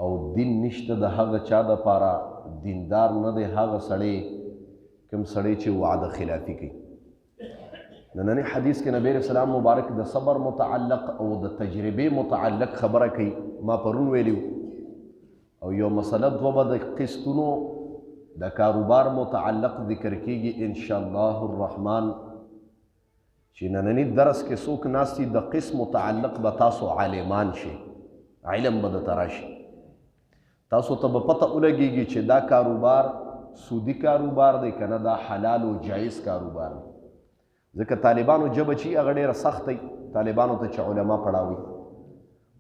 او دین نشته د هغه چا دپاره دیندار نه دی هغه سړی کوم سړی چې وعده خلافي کوي. نننی حدیث کې نبی علیہ السلام مبارک د صبر متعلق او د تجربې متعلق خبره کوي. ما پرون ویلي او یو مسله دوه به د قسطونو د کاروبار متعلق ذکر کیږي ان شاء الله الرحمن، چې نننی درس کې څوک ناستي د قسط متعلق به تاسو عالمان شي، علم به درته راشي، تاسو ته به پته ولګېږي چې دا کاروبار سودی کاروبار دی که نه دا حلال او جایز کاروبار دی. ځکه طالبانو ژبه چې هغه ډېره سخت دی، طالبانو ته چې علما پړاوي،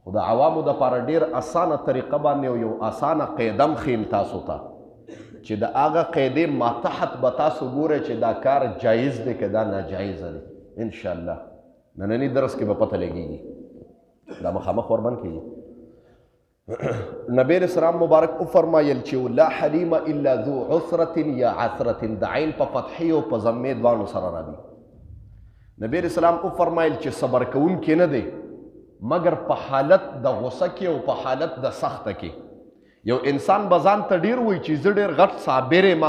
خو د عوامو دپاره ډېر اسانه طریقه باندې او یو اسانه قاعده م ښیم تاسو ته چې د هغه قاعدې ماتحت به تاسو ګورئ چې دا کار جایز دی که دا ناجایزه دی. انشاءالله نننی درس کې به پته لګېږي، دا مخامخ وربند کېږي. نبی علیہ السلام مبارک وفرمایل چې لا حلیم الا ذو عسرة یا عثرة، د عین په فتحې او په ضمې دواړو سره راځي. نبی علیہ السلام وفرمایل چې صبر کوونکی نه دی مګر په حالت د غصه کې او په حالت د سخته کې. یو انسان به ځان ته ډېر وایي چې زه ډېر غټ صابر یم،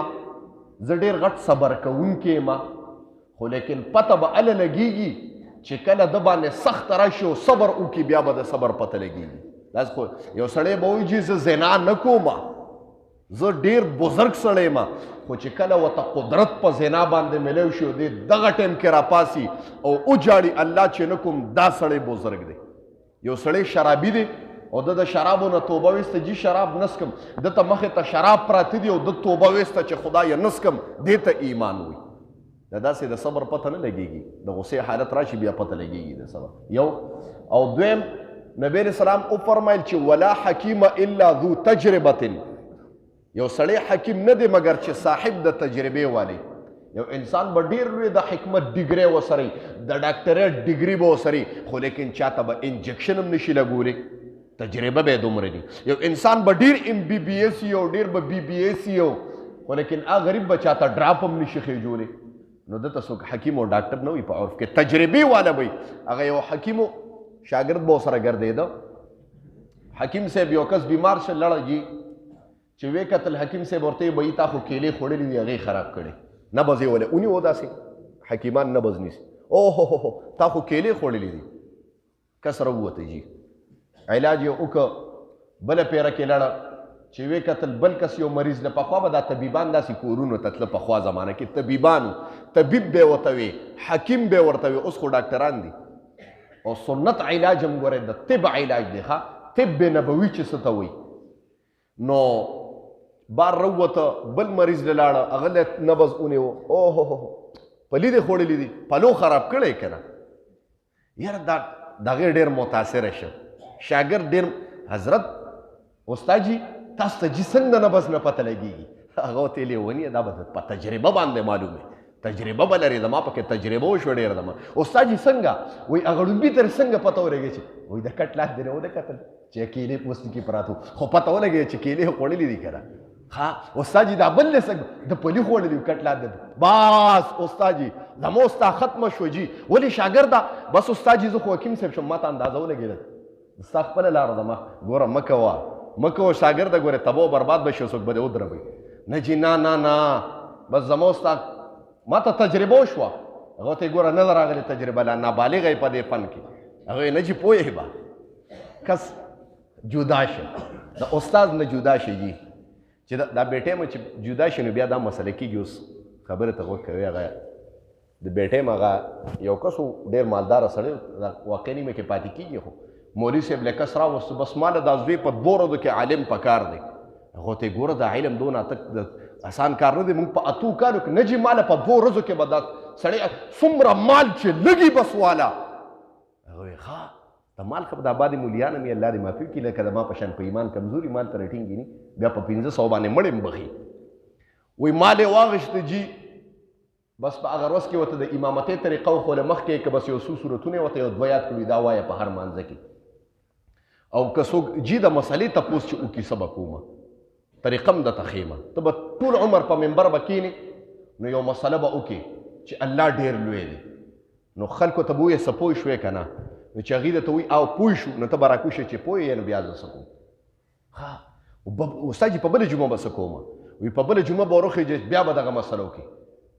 زه ډېر غټ صبر کوونکی یم، خو لیکن پته به هله لګېږي چې کله د باندې سخته راشي او صبر وکړي بیا به د صبر پته لګېږي. داسې خو یو سړی به وایي چې زه زنا نه کوم، زه ډېر بزرګ سړی یم، خو چې کله ورته قدرت په زنا باندې میلیو شي او دی دغه ټایم کې راپاسي او وجاړي الله چې نه کوم دا سړی بزرګ دی. یو سړی شرابي دی او د شرابو نه توبه ویسته، جي شراب نسکم، دته مخې ته شراب پراته دي او د توبه ویسته چې خدایه نسکم، دې ته ایمان وي. دا داسې د صبر پته نه لګېږي، د غصې حالت راشي بیا پته لګېږي د صبر. یو او دویم نبی علیہ السلام وفرمایل چې ولا حکیم الا ذو تجربة، یو سړی حکیم نه دی مګر چې صاحب د تجربې والی. یو انسان به ډېر لوی د حکمت ډیګرۍ وسري، د ډاکټریت ډیګري به وسري، خو لیکن چاته به انجکشن هم نشي لګولی، تجربه به یې دومره دي. یو انسان به ډېر MBBS یو ډېر به BBS یو، خو لیکن هغه غریب به چاته ډراپ هم نشي خېجولی. نو دته څوک حکیم او ډاکټر نه وي په عرف کې، تجربې والا وي. هغه یو حکیم شاګرد به ورسره ګرځېده، حکیم صاحب یو کس بیمار شه لړه جي چې ویې کتل حکیم صاحب ورته یې به تا خو کیلې خوړلې دي هغې خراب کړې، نبض یې ولې ونیو داسې حکیمان نبض نیسي، اوهو تا خو کیلې خوړلې دي، کس راووته جي علاج یې وکړه، بله پیره کې لړه چې ویې کتل بل کس یو مریض له پخوا به دا طبیبان داسې کورونو ته تله پخوا زمانه کې طبیبانو، طبیب به یې ورته وي، حکیم به یې ورته وي، اوس خو ډاکټران دي. او سنت علاج هم ګورئ د طب علاج دی ښه، طب نبوي چې څه ته وایي. نو بار راووته بل مریض له لاړه، هغه له نبض ونیو، اوهو پلي دې خوړلي دي، پلو خراب کړی که نه. یاره دا دغې ډېر متاثره شه شاګرد ډېر حضرت استاد جي تاسو ته جي څنګه نبض نه پته لګېږي؟ هغه ورته یې ونیه دا به په تجربه باندې معلومې، تجربه به لري، زما پکې تجربه وشوه ډېره زما. استاد جي څنګه؟ وایي هغه ړومبي ترې څنګه پته ولګېږي چې وایي د کټ لاس دې نه ونه کتل چې کیلې پوستکي پراته خو پته ولګېږي چې کیلې خوړلې دي که نه. ها استاد جي دا بل دی څنګه د پلي خوړلي کټ لاس دې بس استاد جي زما ستا ختمه شوه جي. ولې شاګرده بس استاد جي زه خو حکیم صاحب شم، ما ته اندازه ولګېده ستا خپله لاره ده، ما ګوره مه کوه شاګرده، ګوره تباه و برباد به شي، څوک به دې ودروي نه جي نه بس زما ستا ما ته تجربه وشوه. هغه ته یې ګوره نه ده راغلې تجربه، لا نابالغه یې په دې فن کې، هغه یې نه جي پوهې به کس جدا شه د استاد نه جدا شي جي چې دا بیټی م چې جدا شي نو بیا دا مسله کېږي. اوس خبرې ته غوږ کوي، هغه د بیټی م هغه یو کس و ډېر مالداره سړی، واقع نیمه کې پاتې کېږي، خو مولوي صاحب له کس راوستو، بس ماله دا زوی په 2 ورځو کې عالم پکار دی. هغه ته یې ګوره دا علم دونه آسان کار نه دی، موږ په 8 کالو کې نه جي ماله په 2 ورځو کې به دا سړی څومره مال چې لږي بس والا. هغه وایي ښه د مال خو د آبادي مولیان هم یې الله دې معافي کړي، لکه د ما په شان په ایمان کمزوري مال ته راټینګي نه، بیا په 500 باندې مړ هم بخي. وایي مال یې واغېسته جي، بس په هغه ورځ کې ورته د امامتۍ طریقه وښوله، مخکې که بس یو څو صورتونه یې ورته یو 2 یاد کړي، دا وایه په هر مانځه کې. او که څوک جي د مسلې تپوس چې وکړي څه به کومه طریقه هم درته ښیمه، ته به ټول عمر په منبر به کښېنې نو یو مسله به وکړې چې الله ډېر لوی دی، نو خلکو ته به ووایې څه پوه شوې که نه، نو چې هغوی درته وایي او پوه شو، نو ته به راکوشې چې پوه یې نو بیا زه څه کوم. استاد په بله جمعه به څه کومه وي په بله جمعه به ورخېږي بیا به دغه مسلو کې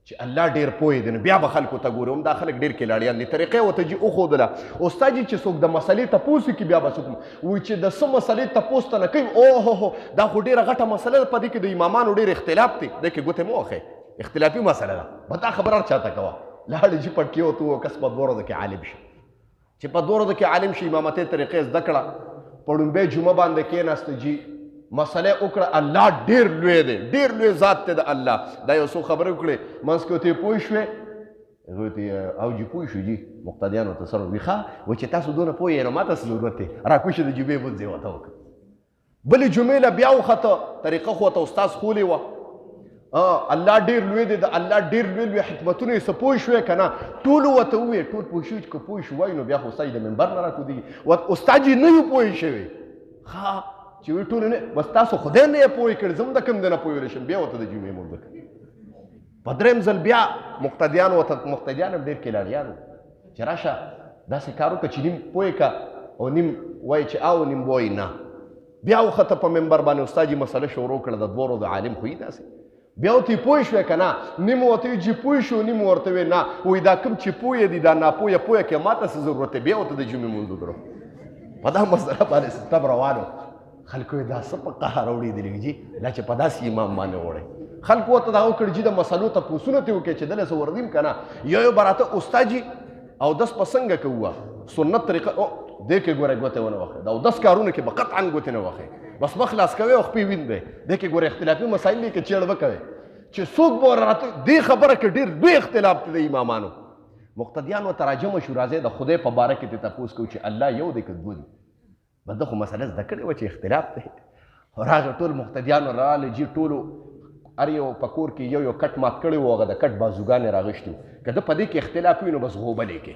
چې الله ډېر پوه دی نو بیا به خلکو ته ګوري هم دا خلک ډېر کلاړیان دي طریقې ورته جي وښودله استاد چې څوک د مسلې تپوس وکړي بیا به څوک وایي چې د څه مسلې تپوس ته نه کوي اوهو دا خو ډېره غټه مسله ده په دې کې د امامانو ډېر اختلاف دی دې کې ګوتې مه وښئ اختلافي مسله ده به دا خبره هر چاته کوه لاړې جي پټ کې وته وکس په دوه ورځو کې عالم شي چې په دوه ورځو کې عالم شي امامتۍ طریقې زده کړه په ړومبۍ جمعه باندې کېناسته جي مسله وکړه الله ډېر لوی دی ډېر لوی ذات دی د الله دا یو څو خبرې وکړې منځ کې ورته پوه شوې هغوی ته او جي پوه شو جي مقتدیانو ته سره وي ښه و چې تاسو دونه پوه یې نو ما ته څه ضرورت دی راکوشي د جمعې لمونځ یې ورته وکړه بلې جمعې له بیا وخته طریقه خو ورته استاد ښولې وه الله ډېر لوی دی د الله ډېر لوی لوی حکمتونه یې څه پوه شوې که نه ټولو ورته وویې ټول پوه شوي چې که پوه شو وایي نو بیا خو استاد د منبر نه راکودېږي استاد یې نه وي پوه شوی ښه چې وی ټولو نه بس تاسو خدای نه یې پوه کړي زه هم د کوم دی نه پوهېدلی شم بیا ورته د جمعې لمونځ وکړي په درېیم ځل بیا مقتدیان ورته مقتدیان هم ډېر کلاړیان وو چې راشه داسې کار وکړه چې نیم پوه که او نیم وایي چې او نیم وایي نه بیا وخته په منبر باندې استاد یې مسله شروع کړه د دوه ورځو عالم خو یې داسې بیا ورته یې پوه شوې که نه نیم ورته وي چې پوه شو نیم ورته وی نه وایي دا کوم چې پوه دي دا ناپوه پوه کې ما ته څه ضرورت دی بیا ورته د جمعې لمونځ وکړو په دا مسله باندې ستم روان و خلکو یې دا څه په قهر اورېدلي جي دا چې په داسې امام باندې وړی خلکو ورته دا وکړي چې د مسلو تپوسونه ترې وکړي چې دله څه ورځیم که نه یو به راته استاد جي اودس په څنګه کوو سنت طریقه دې کې ګوره ګوتې ونه وښئ د اودس کارونه کې به قطعا ګوتې نه وښئ بس مخ خلاص کوئ او خپې ویندئ دې کې ګوره اختلافي مسایل دي کې چیړ به کوئ چې څوک به راته دې خبره کې ډېر لوی اختلاف دی د امامانو مقتدیان ورته راجمع شو راځئ د خدای په باره کې دې تپوس کوو چې الله یو دی که دوه دي بنده خو مسله زده کړې وه چې اختلاف دی راغه ټول مقتدیانو راغله جي ټولو هر یو په کور کې یو یو کټ مات کړی و هغه د کټ بازوګانې راغوښتي وو که ده په دې کې اختلاف وي نو بس غوبلې کې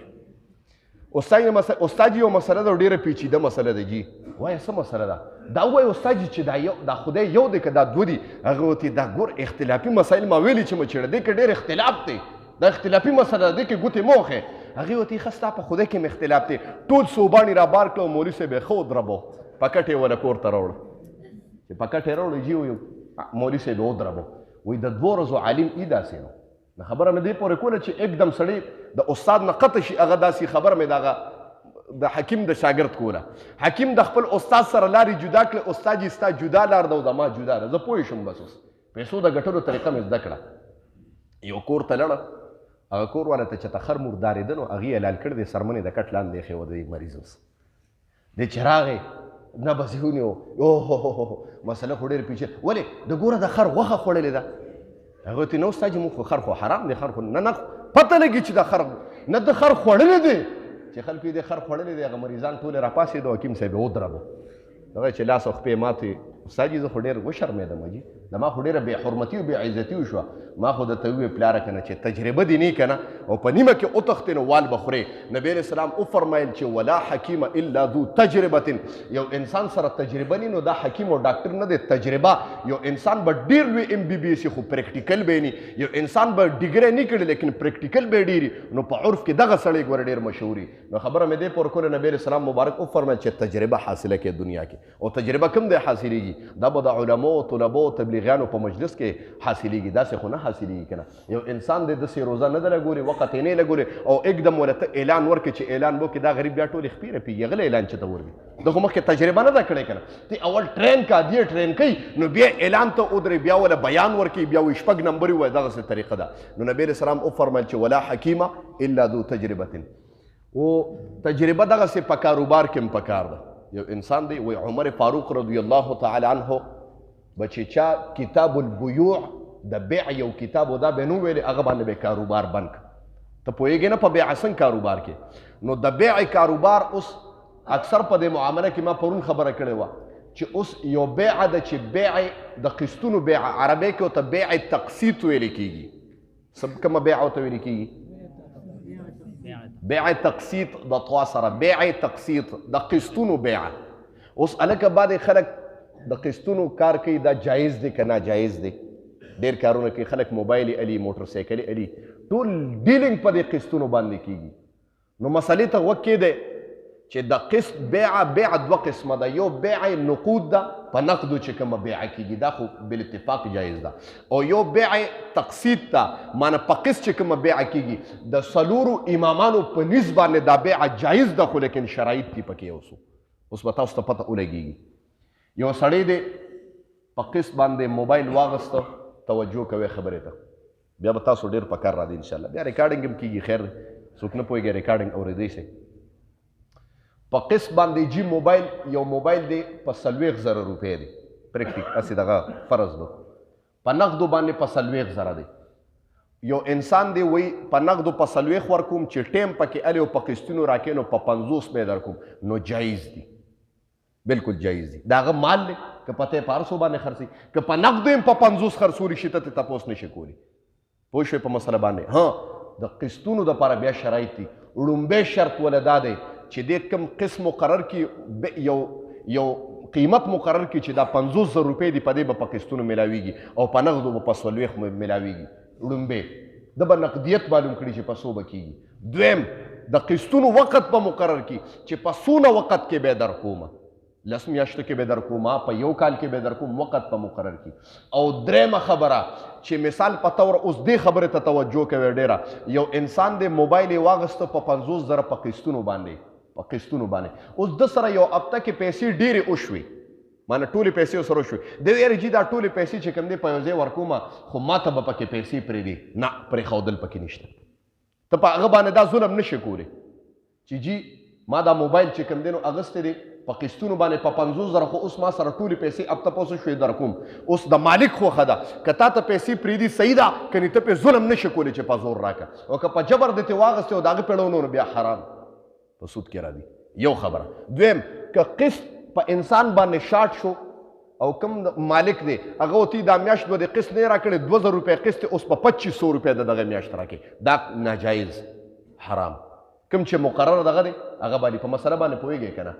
استاد یو مسله ده ډېره پیچیده مسله ده جي وایه څه مسله ده دا ووایه استاد چې دا خدای یو دی که دا دوه دي هغه ورته دا ګور اختلافي مسایل ما ویلي چې مه چېړه دې کې ډېر اختلاف دی دا اختلافي مسله ده دې کې ګوتې مه وښې هغې ورته ښه ستا په خدای کې مې اختلاف دی ټول صوباڼې را بار کړه او مولوي صاحب یې ښه ودربو پکټ یې ونه کور ته راوړه چې پکټ یې راوړه جي وایي مولوي صاحب یې ودربو وایي د دوه ورځو عالم ای داسې نو نه خبره مې دې پورې کوله چې एकदम سړی د استاد نه قطع شي هغه داسې خبره مې دغه د حکیم د شاګرد کوله حکیم د خپل استاد سره لارې جدا کړه استاد یې ستا جدا لار ده او زما جدا ده زه پوه شم بس اوس پیسو د ګټلو طریقه مې زده کړه یو کور ته لاړه هغه کور والا ته چې تخر مردارېده نو هغې یې لال کړی دی څرمنې د کټ لاندې ایښې وه د مریض اوس دی چې راغی نه بس یې ونیو اوهو مسله خو ډېر پیچیده ولې د ګوره د خر غوښه خوړلې ده هغه ورته نه استاد موږ خو خر خو حرام دی خر خو نه پته لګي چې د خر نه د خر خوړلی دی چې خلکو یې د خر خوړلی دی هغه مریضان ټول یې راپاڅېدو حکیم صاحب یې ودربو هغه چې لاس او خپې ماتې استاد جي زه خو ډېر وشرمېدم جي زما خو ډېره بې حرمتي او بې عزتي وشوه ما خو درته وویې پلاره که نه چې تجربه دې نه که نه او په نیمه کې وتښتې نو وال به خورې نبي علیه السلام وفرمیل چې ولا حکیم الا ذو تجربة یو انسان سره تجربه نه نو دا حکیم او ډاکټر نه دی تجربه یو انسان به ډېر لوی MBBS خو پریکټیکل به نه یو انسان به ډیګرۍ نه کړي لیکن پریکټیکل به ډېري نو په عرف کې دغه سړی ګوره ډېر مشهوري نو خبره مې دې پورې کوله نبي علیه السلام مبارک وفرمیل چې تجربه حاصله کړي دنیا کې او تجربه کوم دی حاصلېږي دا به د علماو طلباو تبلیغیانو په مجلس کې حاصلېږي داسې خو نه حاصلېږي که نه یو انسان دی داسې روزه نه ده لګوري وقت یې نه لګوري او एकदम ورته اعلان ورکړي چې اعلان وکړي دا غریب بیا ټولې خپې رپېږي غلی اعلان چې ته ورکړي ده خو مخکې تجربه نه ده کړې که نه ته اول ټرین کا دې ټرین کوي نو بیا اعلان ته ودرې بیا وله بیان ورکړي بیا وایي شپږ نمبرې ووایي دغسې طریقه ده نو نبي علیه السلام وفرمیل چې ولا حکیمه الا ذو تجربة او تجربه دغسې په کاروبار کې هم پکار ده یو انسان دی وایي عمر فاروق رضی الله تعالی عنه به چې چا کتاب البیوع د بیع یو کتاب و دا به نو ویلې هغه باندې به کاروبار بند کړه ته پوهېږې نه په بیع څنګه کاروبار کې نو د بیع کاروبار اوس اکثر په دې معامله کې ما پرون خبره کړې وه چې اوس یو بیعه ده چې بیع د قسطونو بیع عربۍ کې ورته بیع تقسیط ویلې کېږي کومه بیعه ورته ویلې کېږي بیع تقسیط د طوا سره بیع تقسیط د قسطونو بیعه اوس هلکه بعضې خلک د قسطونو کار کوي دا جایز دی که ناجایز دی ډېر کارونه کوي خلک موبایل یې الي موټر سایکل یې الي ټول ډیلینګ په دې قسطونو باندې کېږي نو مسلې ته غوږ کېدی چې د قسط بیعه دوه قسمه ده یو بیع نقود ده په نقدو چې کومه بیعه کېږي دا خو بالاتفاق جایز ده او یو بیع تقسیط ته معنی په قسط چې کومه بیعه کېږي د څلورو امامانو په نیز باندې دا بیعه جایز ده خو لیکن شرایط دي پکې اوس به تاسو ته پته ولګېږي یو سړی دی په قسط باندې موبایل واغسته توجه کوئ خبرې ته بیا به تاسو ډېر په کار راځي انشاءالله بیا ریکارډنګ هم کېږي خیر څوک نه پوهېږي ریکارډنګ اورېدی شي په قسط باندې جی موبایل یو موبایل دی په 40,000 روپۍ دی پریکټیک هسې دغه فرض ده په نقدو باندې په 40,000 دی یو انسان دی وایي په نقدو په 40 ورکوم چې ټیم پکې الې او په قسطونو راکې نو په 50 به درکوم نو جایز دی بالکل جایز دی د هغه مال دی که په ته په هر څو باندې خرڅوي که په نقدو یې په 50 خرڅولی شي ته تپوس نشي کولی پوه شوې په مسله باندې ها د قسطونو دپاره بیا شرایط دي لومبی شرط وله دا دی چې دې کوم قسم مقرر کړي یو قیمت مقرر کړي چې دا 50,000 روپۍ دي په دې به په قسطونو میلاویږي او په نقدو به په 40 میلاویږي لومبی ده به نقدیت معلوم کړي چې په څو به کېږي دویم د قسطونو وخت به مقرر کړي چې په څونه وخت کې به درکومه 10 میاشتو کې به درکومه په یو کال کې به درکوم وخت په مقرر کړي او دریمه خبره چې مثال په طور اوس دې خبرې ته توجه کوي ډېره یو انسان د موبایل یې واغسته په 50,000 په قسطونو باندې اوس د سره یو هفته کې پیسې ډېرې وشوې مانه ټولې پیسې ورسره وشوې دی ویل چې دا ټولې پیسې چې کوم دی په یو ځای ورکومه خو ما ته به پکې پیسې پرېږدي نه پرېښودل پکې نشته ته په هغه باندې دا ظلم نشي کولی چې جی ما دا موبایل چې کوم دی نو اغوستی دی په قسطونو باندې په 50,000 خو اوس ما سره ټولې پیسې هفته په اوسه شوې درکوم اوس د مالک خوښه ده که تا ته پیسې پرېږدي صحیح ده کنې ته پې ظلم نشي کولی چې په زور راکړه او که په جبر دې ترې واغستې او د هغه پیړو نو بیا حرام په سود کې راځي یو خبره دویم که قسط په انسان باندې شارټ شو او کوم مالک دی هغه ورته دا میاشت به د قسط نه راکړې 2,000 روپۍ قسط اوس په 2,500 روپۍ د دغه میاشت راکړي دا ناجایز حرام کوم چې مقرر دغه دی هغه باندې په مسله باندې پوهېږئ که نه